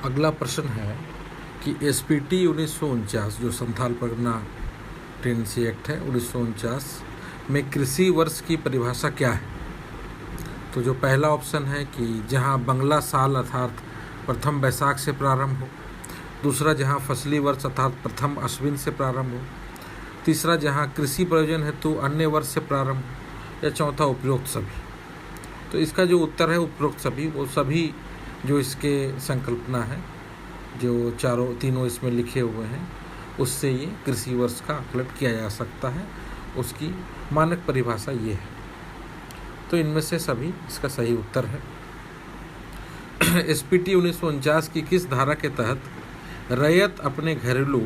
अगला प्रश्न है कि एसपीटी 1949 जो संथाल परगना टेनेंसी एक्ट है 1949 में कृषि वर्ष की परिभाषा क्या है। तो जो पहला ऑप्शन है कि जहां बंगला साल अर्थात प्रथम बैसाख से प्रारंभ हो, दूसरा जहां फसली वर्ष अर्थात प्रथम अश्विन से प्रारंभ हो, तीसरा जहां कृषि प्रयोजन हेतु अन्य वर्ष से प्रारंभ हो, या चौथा उपरोक्त सभी। तो इसका जो उत्तर है उपरोक्त सभी, वो सभी जो इसके संकल्पना है जो तीनों इसमें लिखे हुए हैं उससे ये कृषि वर्ष का आकलन किया जा सकता है। उसकी मानक परिभाषा ये है। तो इनमें से सभी इसका सही उत्तर है। एसपीटी 1949 की किस धारा के तहत रैयत अपने घरेलू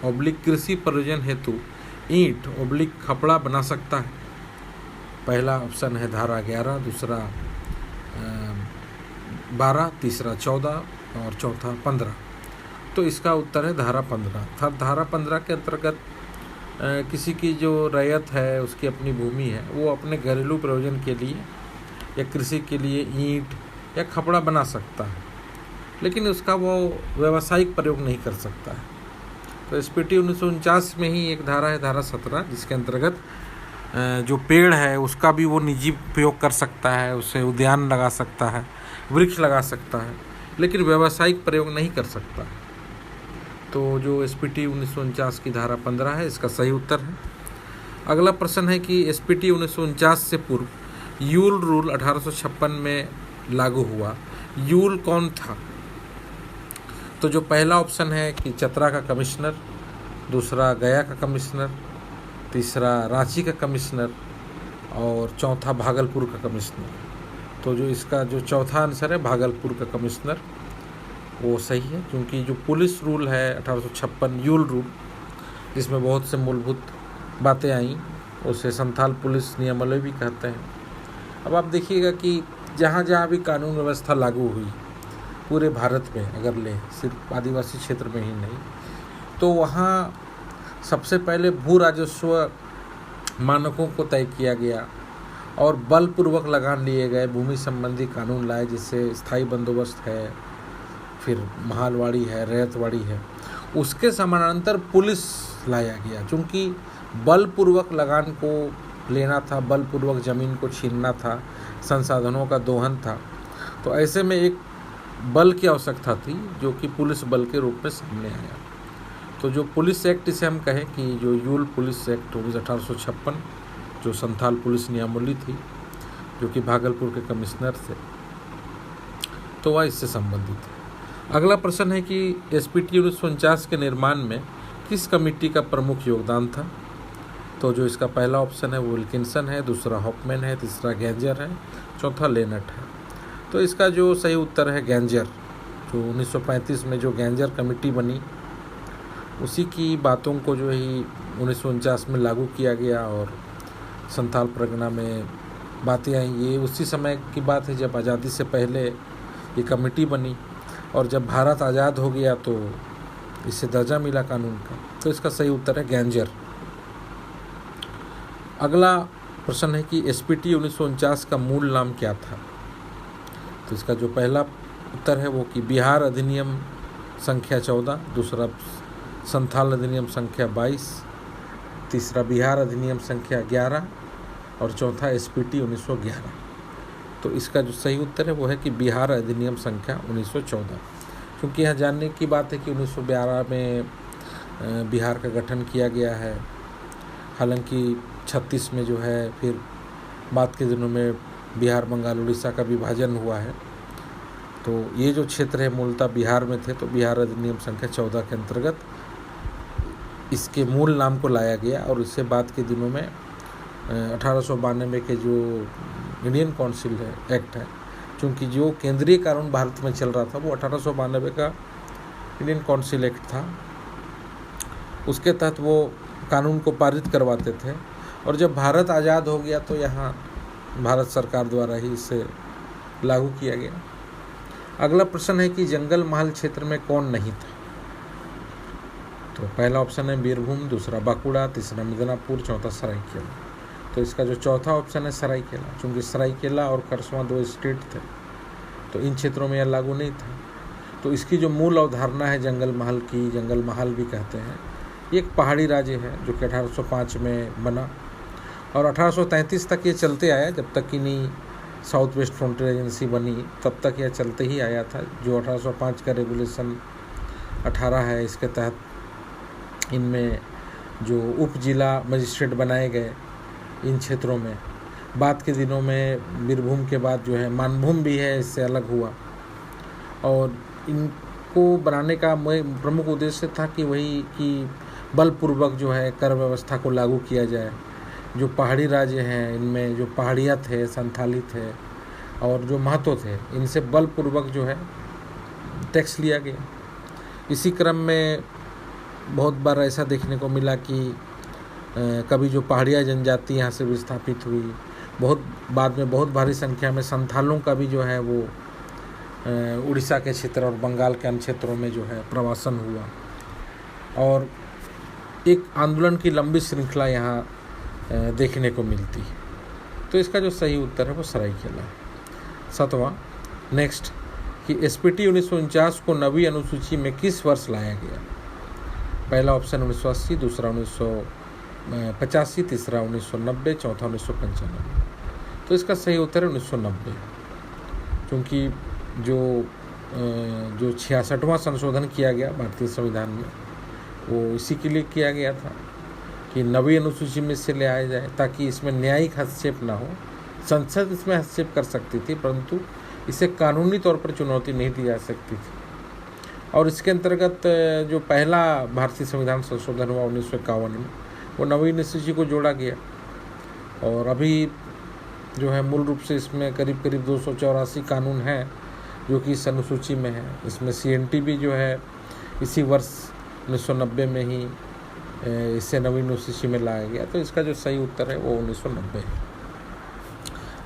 कृषि प्रयोजन हेतु ईंट खपड़ा बना सकता है। पहला ऑप्शन है धारा 11, दूसरा 12, तीसरा 14 और चौथा 15। तो इसका उत्तर है धारा 15। धारा 15 के अंतर्गत किसी की जो रैयत है, उसकी अपनी भूमि है, वो अपने घरेलू प्रयोजन के लिए या कृषि के लिए ईंट या खपड़ा बना सकता है, लेकिन उसका वो व्यावसायिक प्रयोग नहीं कर सकता है। तो एसपीटी 1949 में ही एक धारा है धारा 17, जिसके अंतर्गत जो पेड़ है उसका भी वो निजी उपयोग कर सकता है, उसे उद्यान लगा सकता है, वृक्ष लगा सकता है, लेकिन व्यावसायिक प्रयोग नहीं कर सकता है। तो जो एसपीटी 1949 की धारा 15 है, इसका सही उत्तर है। अगला प्रश्न है कि एसपीटी 1949 से पूर्व यूल रूल 1856 में लागू हुआ। यूल कौन था? तो जो पहला ऑप्शन है कि चतरा का कमिश्नर, दूसरा गया का कमिश्नर, तीसरा रांची का कमिश्नर और चौथा भागलपुर का कमिश्नर। तो जो इसका जो चौथा आंसर है भागलपुर का कमिश्नर, वो सही है, क्योंकि जो पुलिस रूल है 1856 यूल रूल, जिसमें बहुत से मूलभूत बातें आई, उसे संथाल पुलिस नियमावली भी कहते हैं। अब आप देखिएगा कि जहाँ जहाँ भी कानून व्यवस्था लागू हुई पूरे भारत में, अगर ले सिर्फ आदिवासी क्षेत्र में ही नहीं, तो वहाँ सबसे पहले भू राजस्व मानकों को तय किया गया और बलपूर्वक लगान लिए गए, भूमि संबंधी कानून लाए, जिससे स्थायी बंदोबस्त है, फिर महालवाड़ी है, रैयतवाड़ी है। उसके समानांतर पुलिस लाया गया, क्योंकि बलपूर्वक लगान को लेना था, बलपूर्वक ज़मीन को छीनना था, संसाधनों का दोहन था। तो ऐसे में एक बल की आवश्यकता थी, जो कि पुलिस बल के रूप में सामने आया। तो जो पुलिस एक्ट, इसे हम कहें कि जो यूल पुलिस एक्ट 1856, जो संथाल पुलिस नियमावली थी, जो कि भागलपुर के कमिश्नर थे, तो वह इससे संबंधित है। अगला प्रश्न है कि एसपीटी 1949 के निर्माण में किस कमेटी का प्रमुख योगदान था। तो जो इसका पहला ऑप्शन है वो विल्किंसन है, दूसरा हॉफमैन है, तीसरा गैंजर है, चौथा लेनट है। तो इसका जो सही उत्तर है गैंजर। जो 1935 में जो गैंजर कमेटी बनी, उसी की बातों को जो ही 1949 में लागू किया गया और संथाल परगना में बातें आई। ये उसी समय की बात है जब आज़ादी से पहले ये कमेटी बनी, और जब भारत आज़ाद हो गया तो इससे दर्जा मिला कानून का। तो इसका सही उत्तर है गैंजर। अगला प्रश्न है कि एसपीटी 1949 का मूल नाम क्या था। तो इसका जो पहला उत्तर है वो कि बिहार अधिनियम संख्या 14, दूसरा संथाल अधिनियम संख्या 22, तीसरा बिहार अधिनियम संख्या 11 और चौथा एसपीटी 1911। तो इसका जो सही उत्तर है वो है कि बिहार अधिनियम संख्या 1914, क्योंकि यहाँ जानने की बात है कि 1912 में बिहार का गठन किया गया है। हालांकि 36 में जो है फिर बाद के दिनों में बिहार, बंगाल, उड़ीसा का विभाजन हुआ है। तो ये जो क्षेत्र है मूलतः बिहार में थे, तो बिहार अधिनियम संख्या 14 के अंतर्गत इसके मूल नाम को लाया गया और इससे बाद के दिनों में 1892 के जो इंडियन काउंसिल है एक्ट है, क्योंकि जो केंद्रीय कानून भारत में चल रहा था वो 1892 का इंडियन काउंसिल एक्ट था, उसके तहत वो कानून को पारित करवाते थे। और जब भारत आज़ाद हो गया तो यहाँ भारत सरकार द्वारा ही इसे लागू किया गया। अगला प्रश्न है कि जंगल महल क्षेत्र में कौन नहीं था। तो पहला ऑप्शन है बीरभूम, दूसरा बांकुड़ा, तीसरा मिदनापुर, चौथा सरायकेला। तो इसका जो चौथा ऑप्शन है सरायकेला, क्योंकि सरायकेला और खरसवां 2 स्टेट थे, तो इन क्षेत्रों में यह लागू नहीं था। तो इसकी जो मूल अवधारणा है जंगल महल की, जंगल महल भी कहते हैं, ये एक पहाड़ी राज्य है जो कि 1805 में बना और 1833 तक ये चलते आया, जब तक कि नहीं साउथ वेस्ट फ्रंटियर एजेंसी बनी तब तक यह चलते ही आया था। जो 1805 का रेगुलेशन 18 है, इसके तहत इनमें जो उप जिला मजिस्ट्रेट बनाए गए इन क्षेत्रों में, बाद के दिनों में बीरभूम के बाद जो है मानभूम भी है, इससे अलग हुआ। और इनको बनाने का प्रमुख उद्देश्य था कि वही कि बलपूर्वक जो है कर व्यवस्था को लागू किया जाए। जो पहाड़ी राज्य हैं इनमें जो पहाड़िया थे, संथाली थे और जो महतो थे, इनसे बलपूर्वक जो है टैक्स लिया गया। इसी क्रम में बहुत बार ऐसा देखने को मिला कि कभी जो पहाड़िया जनजाति यहाँ से विस्थापित हुई, बहुत बाद में बहुत भारी संख्या में संथालों का भी जो है वो उड़ीसा के क्षेत्र और बंगाल के अन्य क्षेत्रों में जो है प्रवासन हुआ और एक आंदोलन की लंबी श्रृंखला यहाँ देखने को मिलती है। तो इसका जो सही उत्तर है वो सरायकेला है। 7वां नेक्स्ट कि एसपीटी 1949 को नवी अनुसूची में किस वर्ष लाया गया? पहला ऑप्शन 1980, दूसरा 1985, तीसरा 1990, चौथा 1995। तो इसका सही उत्तर है 1990, क्योंकि जो 66वां संशोधन किया गया भारतीय संविधान में वो इसी के लिए किया गया था कि नवी अनुसूची में से ले आया जाए ताकि इसमें न्यायिक हस्तक्षेप ना हो। संसद इसमें हस्तक्षेप कर सकती थी परंतु इसे कानूनी तौर पर चुनौती नहीं दी जा सकती थी। और इसके अंतर्गत जो पहला भारतीय संविधान संशोधन हुआ 1951 में, वो नवी अनुसूची को जोड़ा गया और अभी जो है मूल रूप से इसमें करीब 284 कानून हैं जो कि इस अनुसूची में है। इसमें CNT भी जो है इसी वर्ष 1990 में ही इसे नवी अनुसूची में लाया गया। तो इसका जो सही उत्तर है वो 1990 है।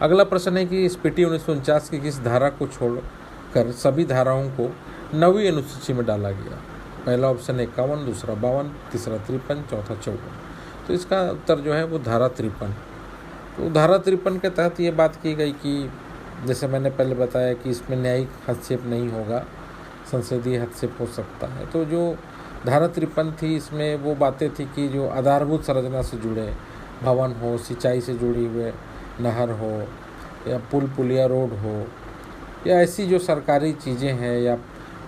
अगला प्रश्न है कि एसपीटी 1949 की किस धारा को छोड़कर सभी धाराओं को नवी अनुसूची में डाला गया? पहला ऑप्शन 51, दूसरा 52, तीसरा 53, चौथा 54। तो इसका उत्तर जो है वो धारा 53। तो धारा 53 के तहत ये बात की गई कि जैसे मैंने पहले बताया कि इसमें न्यायिक हस्तक्षेप नहीं होगा, संसदीय हस्तक्षेप हो सकता है। तो जो धारा 53 थी इसमें वो बातें थी कि जो आधारभूत संरचना से जुड़े भवन हो, सिंचाई से जुड़ी हुए नहर हो या पुल पुलिया रोड हो या ऐसी जो सरकारी चीज़ें हैं या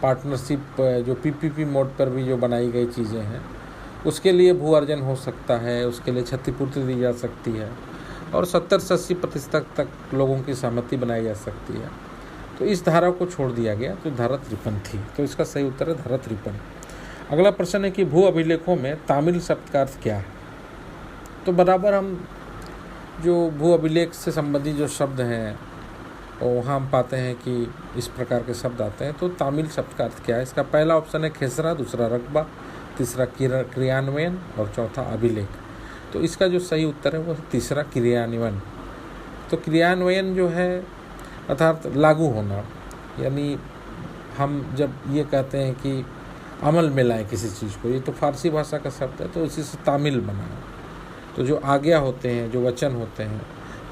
पार्टनरशिप जो PPP मोड पर भी जो बनाई गई चीज़ें हैं उसके लिए भू अर्जन हो सकता है, उसके लिए क्षतिपूर्ति दी जा सकती है और 70 से 80% तक लोगों की सहमति बनाई जा सकती है। तो इस धारा को छोड़ दिया गया, तो धारा 53 थी। तो इसका सही उत्तर है धारा 53। अगला प्रश्न है कि भू अभिलेखों में तामिल शब्द का अर्थ क्या है? तो बराबर हम जो भू अभिलेख से संबंधित जो शब्द हैं और वहाँ हम पाते हैं कि इस प्रकार के शब्द आते हैं। तो तामिल शब्द का अर्थ क्या है? इसका पहला ऑप्शन है खेसरा, दूसरा रकबा, तीसरा क्रियान्वयन और चौथा अभिलेख। तो इसका जो सही उत्तर है वो तीसरा क्रियान्वयन। तो क्रियान्वयन जो है अर्थात लागू होना, यानी हम जब ये कहते हैं कि अमल में लाएं किसी चीज़ को, ये तो फारसी भाषा का शब्द है, तो इसी से तामिल बना है। तो जो आज्ञा होते हैं, जो वचन होते हैं,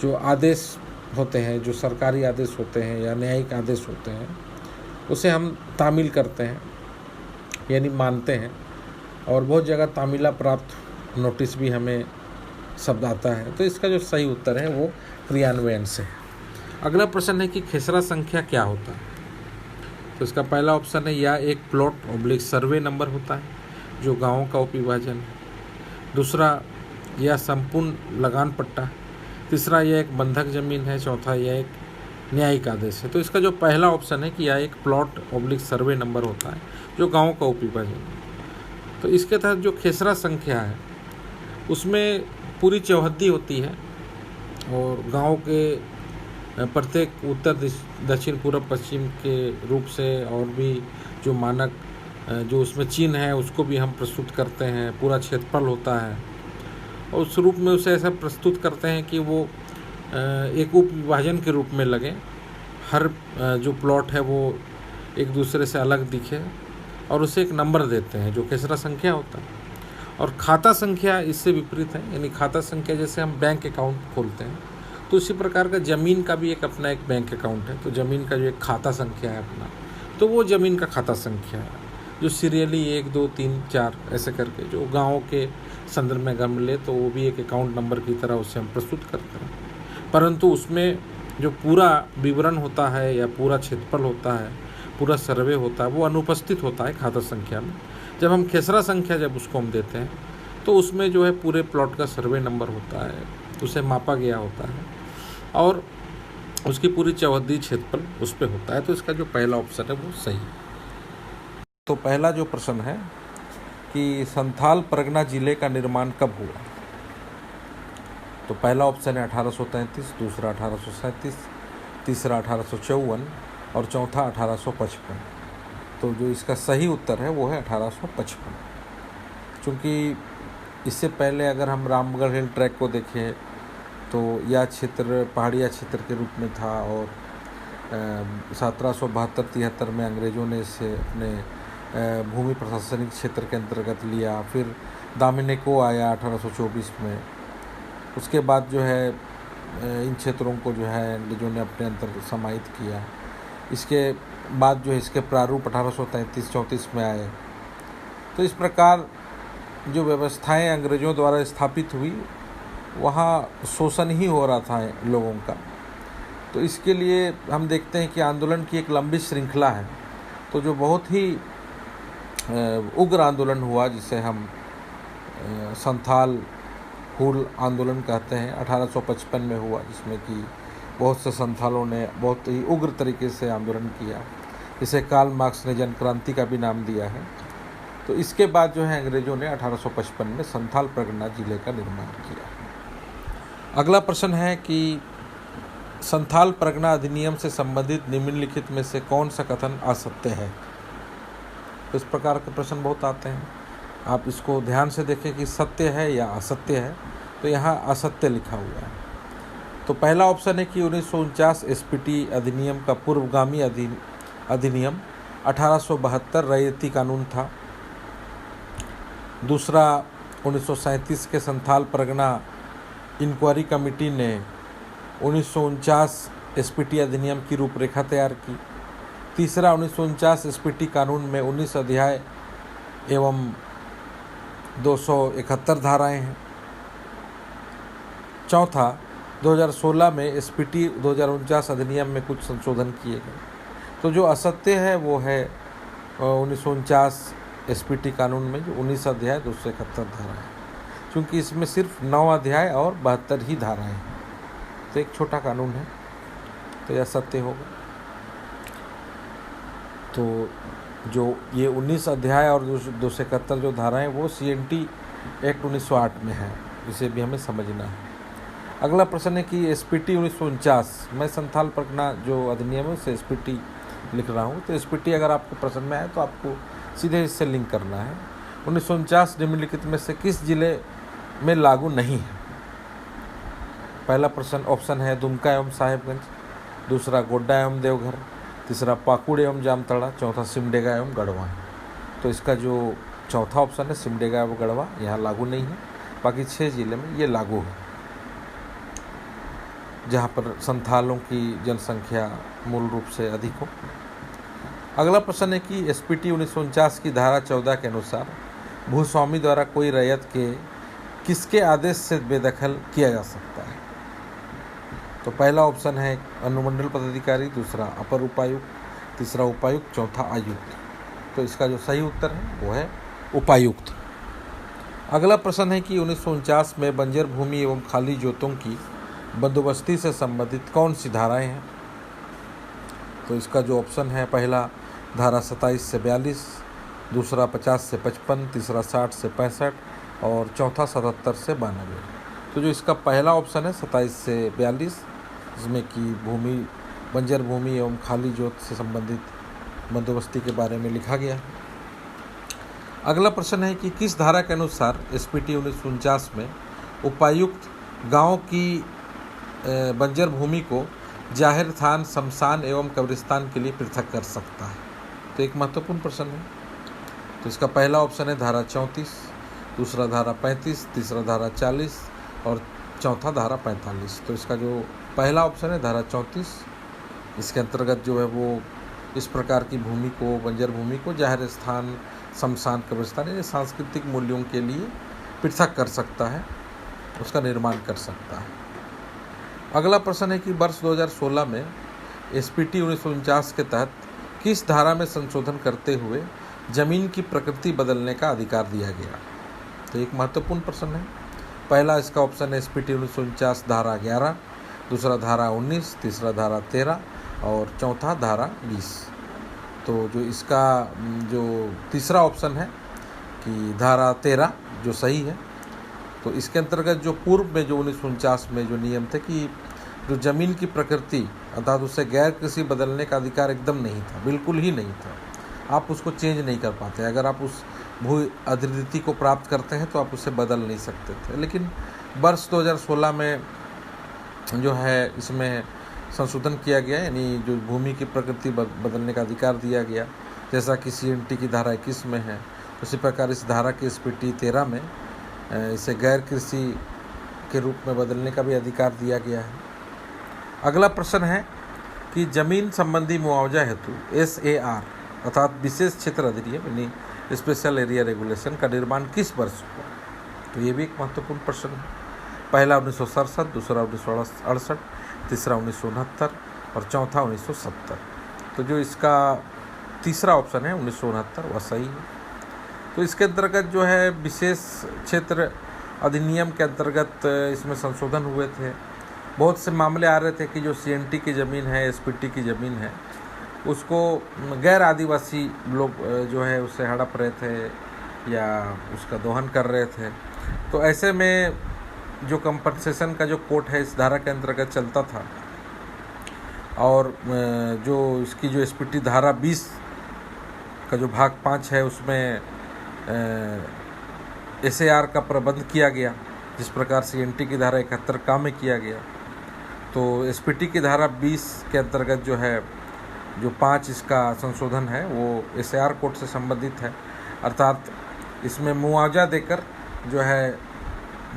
जो आदेश होते हैं, जो सरकारी आदेश होते हैं या न्यायिक आदेश होते हैं, उसे हम तामिल करते हैं यानी मानते हैं। और बहुत जगह तामिला प्राप्त नोटिस भी हमें शब्द आता है। तो इसका जो सही उत्तर है वो क्रियान्वयन से है। अगला प्रश्न है कि खेसरा संख्या क्या होता है? तो इसका पहला ऑप्शन है या एक प्लॉट / सर्वे नंबर होता है जो गाँव का उपविभाजन है, दूसरा यह संपूर्ण लगान पट्टा है, तीसरा यह एक बंधक जमीन है, चौथा यह एक न्यायिक आदेश है। तो इसका जो पहला ऑप्शन है कि यह एक प्लॉट / सर्वे नंबर होता है जो गाँव का उपविभाजन है। तो इसके तहत जो खेसरा संख्या है उसमें पूरी चौहद्दी होती है और गांव के प्रत्येक उत्तर, दक्षिण, पूर्व, पश्चिम के रूप से और भी जो मानक जो उसमें चिन्ह है उसको भी हम प्रस्तुत करते हैं। पूरा क्षेत्रफल होता है और उस रूप में उसे ऐसा प्रस्तुत करते हैं कि वो एक उप विभाजन के रूप में लगे। हर जो प्लॉट है वो एक दूसरे से अलग दिखे और उसे एक नंबर देते हैं जो खेसरा संख्या होता है। और खाता संख्या इससे विपरीत है, यानी खाता संख्या जैसे हम बैंक अकाउंट खोलते हैं तो उसी प्रकार का ज़मीन का भी एक अपना एक बैंक अकाउंट है। तो ज़मीन का जो एक खाता संख्या है अपना, तो वो ज़मीन का खाता संख्या है, जो सीरियली 1 2 3 4 ऐसे करके जो गाँव के संदर्भ में अगर मिले तो वो भी एक अकाउंट नंबर की तरह उसे हम प्रस्तुत करते हैं। परंतु उसमें जो पूरा विवरण होता है या पूरा क्षेत्रफल होता है, पूरा सर्वे होता है, वो अनुपस्थित होता है खाता संख्या में। जब हम खेसरा संख्या जब उसको हम देते हैं तो उसमें जो है पूरे प्लॉट का सर्वे नंबर होता है, उसे मापा गया होता है और उसकी पूरी चौहद्दी क्षेत्रफल उस पर होता है। तो इसका जो पहला ऑप्शन है वो सही है। तो पहला जो प्रश्न है कि संथाल परगना जिले का निर्माण कब हुआ? तो पहला ऑप्शन है 1833, दूसरा 1837, तीसरा 1854 और चौथा 1855। तो जो इसका सही उत्तर है वो है 1855। चूँकि इससे पहले अगर हम रामगढ़ हिल ट्रैक को देखें तो यह क्षेत्र पहाड़िया क्षेत्र के रूप में था और 1772-73 में अंग्रेज़ों ने इसे अपने भूमि प्रशासनिक क्षेत्र के अंतर्गत लिया। फिर दामिनी को आया 1824 में। उसके बाद जो है इन क्षेत्रों को जो है अंग्रेज़ों ने अपने अंतर समाहित किया। इसके बाद जो है इसके प्रारूप 1833-34 में आए। तो इस प्रकार जो व्यवस्थाएं अंग्रेज़ों द्वारा स्थापित हुई वहाँ शोषण ही हो रहा था लोगों का। तो इसके लिए हम देखते हैं कि आंदोलन की एक लंबी श्रृंखला है। तो जो बहुत ही उग्र आंदोलन हुआ जिसे हम संथाल हुल आंदोलन कहते हैं, 1855 में हुआ, जिसमें कि बहुत से संथालों ने बहुत ही उग्र तरीके से आंदोलन किया। इसे कार्ल मार्क्स ने जन क्रांति का भी नाम दिया है। तो इसके बाद जो है अंग्रेज़ों ने 1855 में संथाल परगना जिले का निर्माण किया। अगला प्रश्न है कि संथाल परगना अधिनियम से संबंधित निम्नलिखित में से कौन सा कथन असत्य है? तो इस प्रकार के प्रश्न बहुत आते हैं। आप इसको ध्यान से देखें कि सत्य है या असत्य है। तो यहाँ असत्य लिखा हुआ है। तो पहला ऑप्शन है कि 1949 एसपीटी अधिनियम का पूर्वगामी अधिनियम 1872 रैयती कानून था। दूसरा 1937 के संथाल परगना इंक्वायरी कमेटी ने 1949 एसपीटी अधिनियम की रूपरेखा तैयार की। तीसरा 1949 एसपीटी कानून में 19 अध्याय एवं 271 धाराएं हैं। चौथा 2016 में एसपीटी 2049 अधिनियम में कुछ संशोधन किए गए। तो जो असत्य है वो है 1949 एसपीटी कानून में जो 19 अध्याय 271 धाराएं, क्योंकि इसमें सिर्फ 9 अध्याय और 72 ही धाराएं हैं। तो एक छोटा कानून है, तो यह सत्य होगा। तो जो ये 19 अध्याय और 271 जो धाराएं वो CNT एक्ट 1908 में है, इसे भी हमें समझना है। अगला प्रश्न है कि एसपीटी 1949, मैं संथाल परगना जो अधिनियम है उसे एसपीटी लिख रहा हूँ। तो एसपीटी अगर आपको प्रश्न में आए तो आपको सीधे इससे लिंक करना है। 1949 निम्नलिखित में से किस जिले में लागू नहीं है? पहला प्रश्न ऑप्शन है दुमका एवं साहेबगंज, दूसरा गोड्डा एवं देवघर, तीसरा पाकुड़ एवं जामताड़ा, चौथा सिमडेगा एवं गढ़वा। तो इसका जो चौथा ऑप्शन है सिमडेगा एवं गढ़वा, यहाँ लागू नहीं है। बाकी 6 जिले में ये लागू है, जहाँ पर संथालों की जनसंख्या मूल रूप से अधिक हो। अगला प्रश्न है कि एसपीटी 1949 की धारा 14 के अनुसार भूस्वामी द्वारा कोई रैयत के किसके आदेश से बेदखल किया जा सकता है? तो पहला ऑप्शन है अनुमंडल पदाधिकारी, दूसरा अपर उपायुक्त, तीसरा उपायुक्त, चौथा आयुक्त। तो इसका जो सही उत्तर है वो है उपायुक्त। अगला प्रश्न है कि 1949 में बंजर भूमि एवं खाली जोतों की बंदोबस्ती से संबंधित कौन सी धाराएं हैं? तो इसका जो ऑप्शन है पहला धारा 27 से 42, दूसरा 50 से 55, तीसरा 60 से 65 और चौथा 77 से 92। तो जो इसका पहला ऑप्शन है 27 से 42, जिसमें कि भूमि बंजर भूमि एवं खाली जोत से संबंधित बंदोबस्ती के बारे में लिखा गया है। अगला प्रश्न है कि किस धारा के अनुसार एसपीटी 1949 में उपायुक्त गांव की बंजर भूमि को जाहिर थान, शमशान एवं कब्रिस्तान के लिए पृथक कर सकता है? तो एक महत्वपूर्ण प्रश्न है। तो इसका पहला ऑप्शन है धारा 34, दूसरा धारा 35, तीसरा धारा 40 और चौथा धारा 45। तो इसका जो पहला ऑप्शन है धारा 34, इसके अंतर्गत जो है वो इस प्रकार की भूमि को, बंजर भूमि को जाहिर स्थान, शमशान, कब्रिस्तान यानी सांस्कृतिक मूल्यों के लिए पृथक कर सकता है, उसका निर्माण कर सकता है। अगला प्रश्न है कि वर्ष 2016 में एसपीटी 1949 के तहत किस धारा में संशोधन करते हुए जमीन की प्रकृति बदलने का अधिकार दिया गया? तो एक महत्वपूर्ण प्रश्न है। पहला इसका ऑप्शन है एसपीटी 1949 धारा 11, दूसरा धारा 19, तीसरा धारा 13 और चौथा धारा 20। तो जो इसका जो तीसरा ऑप्शन है कि धारा 13 जो सही है। तो इसके अंतर्गत जो पूर्व में जो 1949 में जो नियम थे कि जो ज़मीन की प्रकृति अर्थात उससे गैर कृषि बदलने का अधिकार एकदम नहीं था, बिल्कुल ही नहीं था। आप उसको चेंज नहीं कर पाते। अगर आप उस भू अधिकृति को प्राप्त करते हैं तो आप उसे बदल नहीं सकते थे। लेकिन वर्ष 2016 में जो है इसमें संशोधन किया गया, यानी जो भूमि की प्रकृति बदलने का अधिकार दिया गया, जैसा कि सीएनटी की धारा 21 में है, उसी प्रकार इस धारा की एसपीटी 13 में इसे गैर कृषि के रूप में बदलने का भी अधिकार दिया गया है। अगला प्रश्न है कि जमीन संबंधी मुआवजा हेतु SAR अर्थात विशेष क्षेत्र अधिनियम यानी स्पेशल एरिया रेगुलेशन का निर्माण किस वर्ष हुआ? तो ये भी एक महत्वपूर्ण प्रश्न है। पहला 1967, दूसरा 1968, तीसरा 1969 और चौथा 1970। तो जो इसका तीसरा ऑप्शन है 1969 वह सही है। तो इसके अंतर्गत जो है विशेष क्षेत्र अधिनियम के अंतर्गत इसमें संशोधन हुए थे। बहुत से मामले आ रहे थे कि जो सीएनटी की ज़मीन है, एसपीटी की ज़मीन है, उसको गैर आदिवासी लोग जो है उससे हड़प रहे थे या उसका दोहन कर रहे थे। तो ऐसे में जो कंपनसेशन का जो कोर्ट है इस धारा के अंतर्गत चलता था और जो इसकी जो एसपीटी धारा 20 का जो भाग 5 है उसमें SAR का प्रबंध किया गया, जिस प्रकार सीएनटी की धारा 71 का में किया गया। तो एसपीटी की धारा 20 के अंतर्गत जो है जो 5 इसका संशोधन है वो SAR कोड से संबंधित है, अर्थात इसमें मुआवजा देकर जो है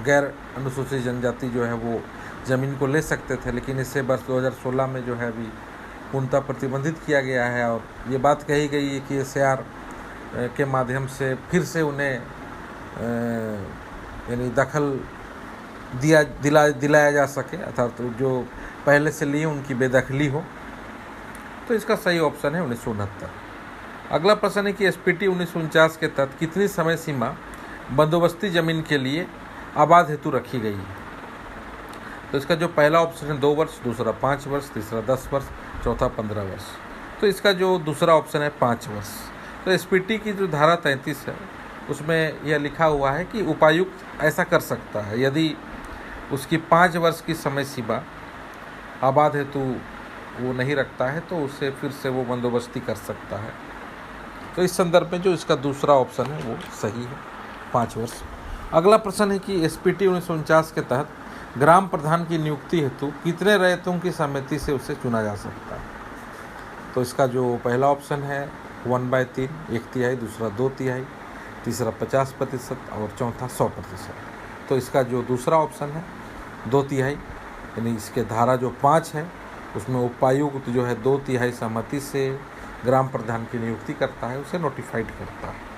गैर अनुसूचित जनजाति जो है वो ज़मीन को ले सकते थे। लेकिन इसे वर्ष 2016 में जो है अभी पूर्णतः प्रतिबंधित किया गया है और ये बात कही गई है कि SAR के माध्यम से फिर से उन्हें यानी दखल दिलाया जा सके, अर्थात जो पहले से लिए उनकी बेदखली हो। तो इसका सही ऑप्शन है 1969। अगला प्रश्न है कि एसपीटी 1949 के तहत कितनी समय सीमा बंदोबस्ती ज़मीन के लिए आबाद हेतु रखी गई है? तो इसका जो पहला ऑप्शन है 2 वर्ष, दूसरा 5 वर्ष, तीसरा 10 वर्ष, चौथा 15 वर्ष। तो इसका जो दूसरा ऑप्शन है 5 वर्ष। तो एसपीटी की जो धारा 33 है उसमें यह लिखा हुआ है कि उपायुक्त ऐसा कर सकता है यदि उसकी 5 वर्ष की समय सीमा आबाद हेतु वो नहीं रखता है तो उससे फिर से वो बंदोबस्ती कर सकता है। तो इस संदर्भ में जो इसका दूसरा ऑप्शन है वो सही है, 5 वर्ष। अगला प्रश्न है कि एसपीटी 1949 के तहत ग्राम प्रधान की नियुक्ति हेतु कितने रैयतों की सहमति से उसे चुना जा सकता है? तो इसका जो पहला ऑप्शन है 1/3 1/3, दूसरा 2/3, तीसरा 50% और चौथा 100%। तो इसका जो दूसरा ऑप्शन है 2/3 यानी इसके धारा जो 5 है उसमें उपायुक्त जो है 2/3 सहमति से ग्राम प्रधान की नियुक्ति करता है, उसे नोटिफाइड करता है।